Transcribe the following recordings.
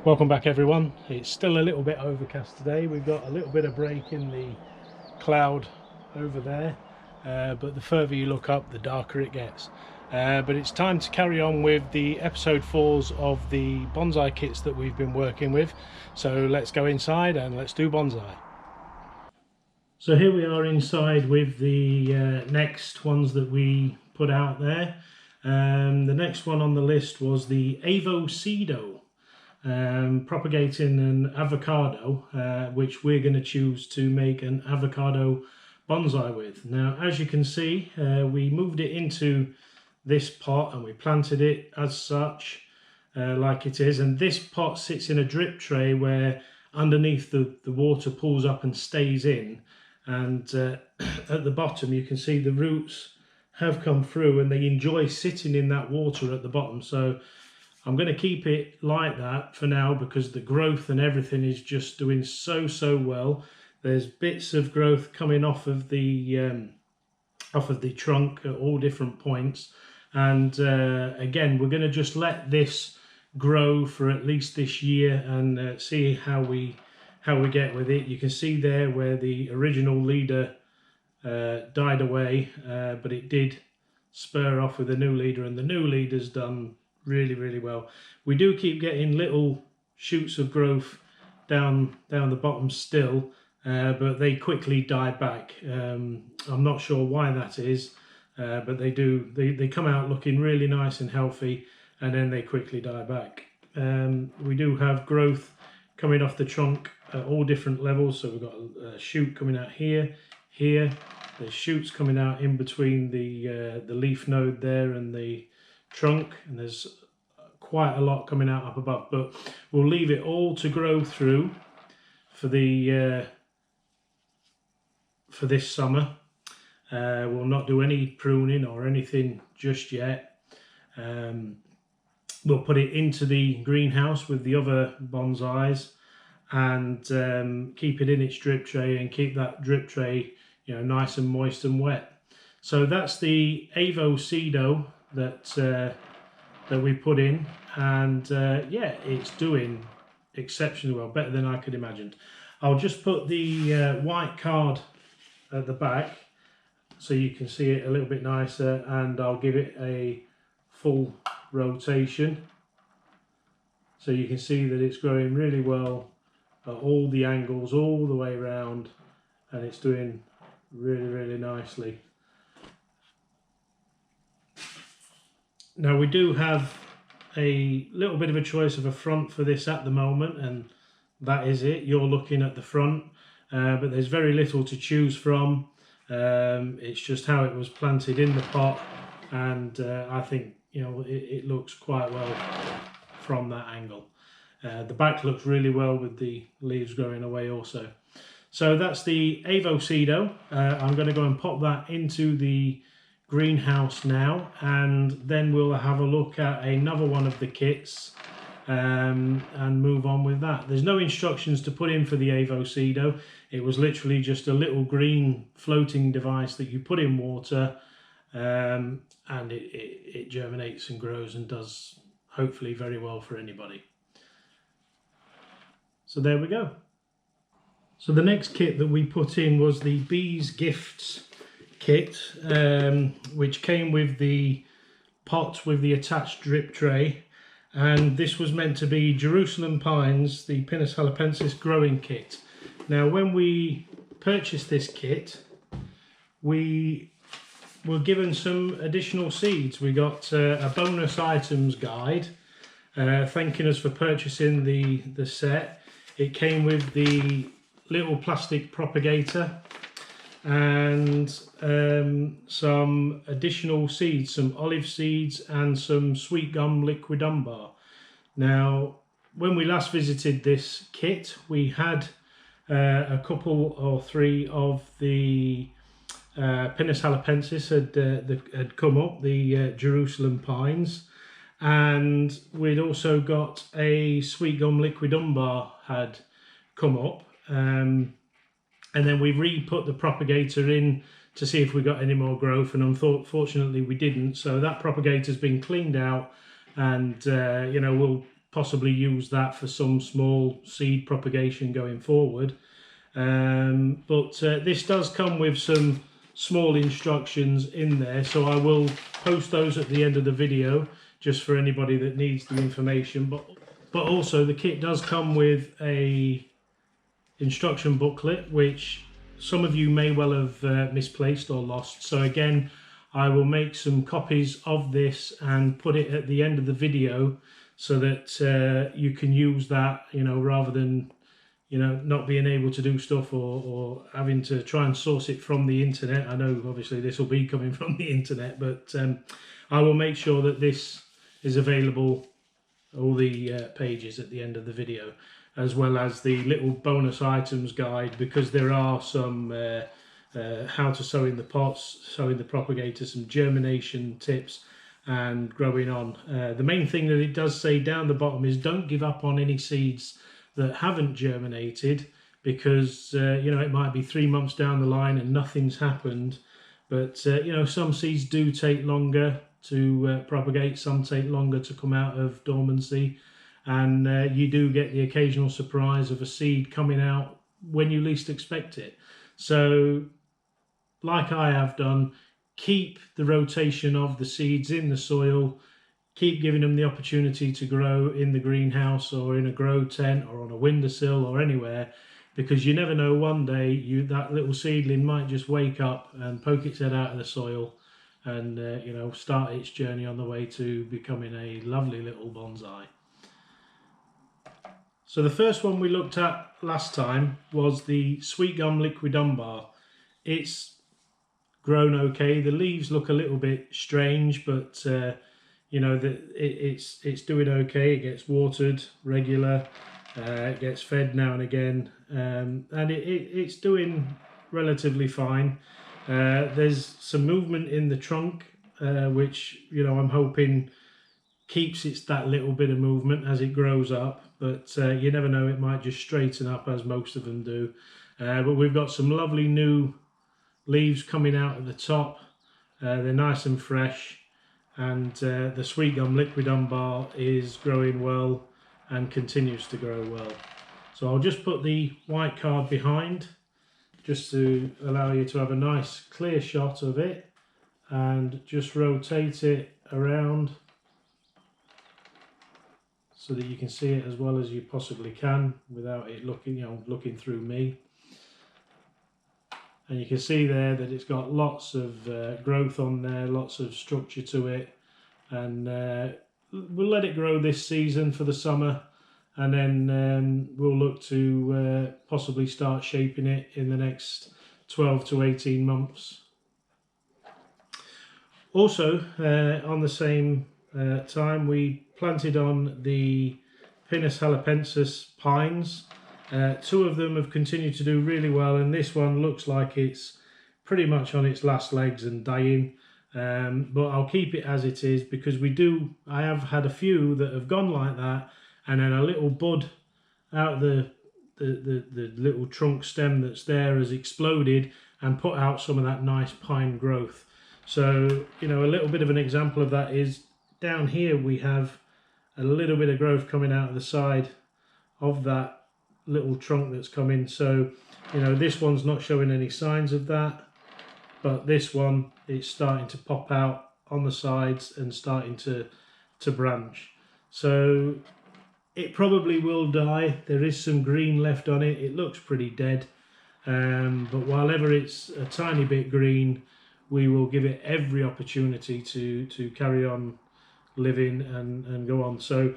Welcome back everyone. It's still a little bit overcast today. We've got a little bit of break in the cloud over there, but the further you look up the darker it gets. But it's time to carry on with the episode 4s of the bonsai kits that we've been working with. So let's go inside and let's do bonsai. So here we are inside with the next ones that we put out there. The next one on the list was the Avoseedo. Propagating an avocado, which we're going to choose to make an avocado bonsai with. Now, as you can see, we moved it into this pot and we planted it as such, like it is. And this pot sits in a drip tray where underneath the water pulls up and stays in. And at the bottom, you can see the roots have come through and they enjoy sitting in that water at the bottom. So I'm going to keep it like that for now because the growth and everything is just doing so well. There's bits of growth coming off of the trunk at all different points, and again we're going to just let this grow for at least this year and see how we get with it. You can see there where the original leader died away, but it did spur off with a new leader, and the new leader's done really well. We do keep getting little shoots of growth down the bottom still, but they quickly die back. I'm not sure why that is, but they do. They come out looking really nice and healthy, and then they quickly die back. We do have growth coming off the trunk at all different levels. So we've got a shoot coming out here. There's shoots coming out in between the leaf node there and the trunk, and there's quite a lot coming out up above, but we'll leave it all to grow through for the for this summer. We'll not do any pruning or anything just yet. We'll put it into the greenhouse with the other bonsais and keep it in its drip tray and keep that drip tray, you know, nice and moist and wet. So that's the Avoseedo that we put in, and yeah, it's doing exceptionally well, better than I could imagine. I'll just put the white card at the back so you can see it a little bit nicer, and I'll give it a full rotation so you can see that it's growing really well at all the angles all the way around, and it's doing really nicely. Now we do have a little bit of a choice of a front for this at the moment, and that is it. You're looking at the front, but there's very little to choose from. It's just how it was planted in the pot, and I think, you know, it looks quite well from that angle. The back looks really well with the leaves growing away also. So that's the Avoseedo. I'm going to go and pop that into the greenhouse now, and then we'll have a look at another one of the kits and move on with that. There's no instructions to put in for the Avoseedo. It was literally just a little green floating device that you put in water, and it germinates and grows and does hopefully very well for anybody. So there we go. So the next kit that we put in was the Bees Gifts kit, which came with the pot with the attached drip tray, and this was meant to be Jerusalem Pines, the Pinus halepensis growing kit. Now when we purchased this kit, we were given some additional seeds. We got a bonus items guide thanking us for purchasing the set. It came with the little plastic propagator and some additional seeds, some olive seeds and some sweetgum liquidumbar. Now, when we last visited this kit, we had a couple or three of the Pinus halepensis had come up, the Jerusalem Pines, and we'd also got a sweetgum liquidumbar had come up. And then we re-put the propagator in to see if we got any more growth, and unfortunately we didn't. So that propagator's been cleaned out, and you know, we'll possibly use that for some small seed propagation going forward. But this does come with some small instructions in there, so I will post those at the end of the video just for anybody that needs the information. But also the kit does come with a instruction booklet, which some of you may well have misplaced or lost. So again, I will make some copies of this and put it at the end of the video so that you can use that, you know, rather than, you know, not being able to do stuff or having to try and source it from the internet. I know obviously this will be coming from the internet, but I will make sure that this is available, all the pages at the end of the video, as well as the little bonus items guide, because there are some how to sow in the pots, sow in the propagator, some germination tips and growing on. The main thing that it does say down the bottom is don't give up on any seeds that haven't germinated, because you know, it might be 3 months down the line and nothing's happened. But you know, some seeds do take longer to propagate, some take longer to come out of dormancy, and you do get the occasional surprise of a seed coming out when you least expect it. So like I have done, keep the rotation of the seeds in the soil, keep giving them the opportunity to grow in the greenhouse or in a grow tent or on a windowsill or anywhere, because you never know, one day that little seedling might just wake up and poke its head out of the soil and you know, start its journey on the way to becoming a lovely little bonsai. So the first one we looked at last time was the sweetgum liquidumbar. It's grown okay. The leaves look a little bit strange, but you know, it's doing okay. It gets watered regular, it gets fed now and again, and it's doing relatively fine. There's some movement in the trunk, which, you know, I'm hoping keeps it that little bit of movement as it grows up, but you never know, it might just straighten up as most of them do. But we've got some lovely new leaves coming out at the top. They're nice and fresh, and the sweetgum liquidumbar is growing well and continues to grow well. So I'll just put the white card behind just to allow you to have a nice clear shot of it, and just rotate it around so that you can see it as well as you possibly can without it looking, you know, looking through me. And you can see there that it's got lots of growth on there, lots of structure to it, and we'll let it grow this season for the summer, and then we'll look to possibly start shaping it in the next 12 to 18 months. Also, on the same time, we planted on the Peloponnesus Pines. 2 of them have continued to do really well, and this one looks like it's pretty much on its last legs and dying. But I'll keep it as it is, because I have had a few that have gone like that, and then a little bud out of the little trunk stem that's there has exploded and put out some of that nice pine growth. So, you know, a little bit of an example of that is down here we have a little bit of growth coming out of the side of that little trunk that's coming. So, you know, this one's not showing any signs of that, but this one, it's starting to pop out on the sides and starting to branch. So it probably will die. There is some green left on it. It looks pretty dead, but while ever it's a tiny bit green, we will give it every opportunity to carry on living and go on. So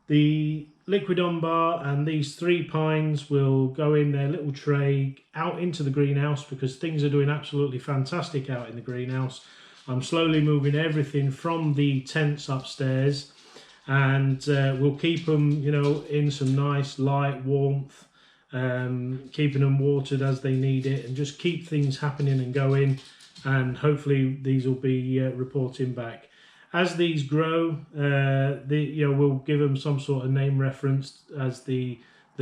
the liquidumbar and these 3 pines will go in their little tray out into the greenhouse, because things are doing absolutely fantastic out in the greenhouse. I'm slowly moving everything from the tents upstairs, and we'll keep them, you know, in some nice light warmth, keeping them watered as they need it, and just keep things happening and going, and hopefully these will be reporting back. As these grow, you know, we'll give them some sort of name reference as the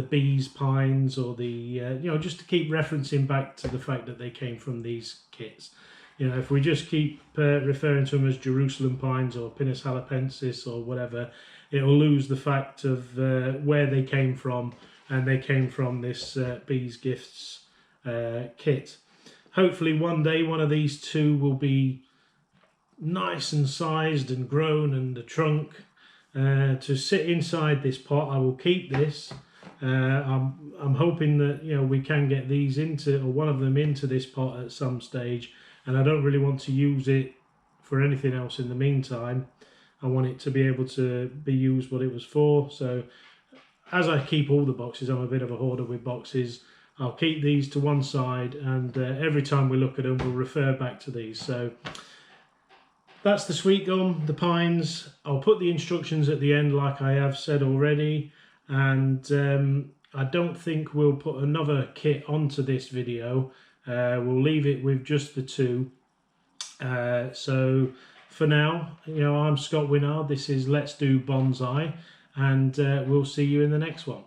bees pines, or the you know, just to keep referencing back to the fact that they came from these kits. You know, if we just keep referring to them as Jerusalem pines or Pinus halepensis or whatever, it'll lose the fact of where they came from, and they came from this Bees Gifts kit. Hopefully one day one of these two will be nice and sized and grown, and the trunk to sit inside this pot. I will keep this. I'm hoping that we can get these into, or one of them into this pot at some stage, and I don't really want to use it for anything else in the meantime. I want it to be able to be used what it was for. So as I keep all the boxes, I'm a bit of a hoarder with boxes. I'll keep these to one side, and every time we look at them we'll refer back to these. So that's the sweet gum, the pines. I'll put the instructions at the end like I have said already, and I don't think we'll put another kit onto this video. We'll leave it with just the two. So for now, I'm Scott Winard. This is Let's Do Bonsai, and we'll see you in the next one.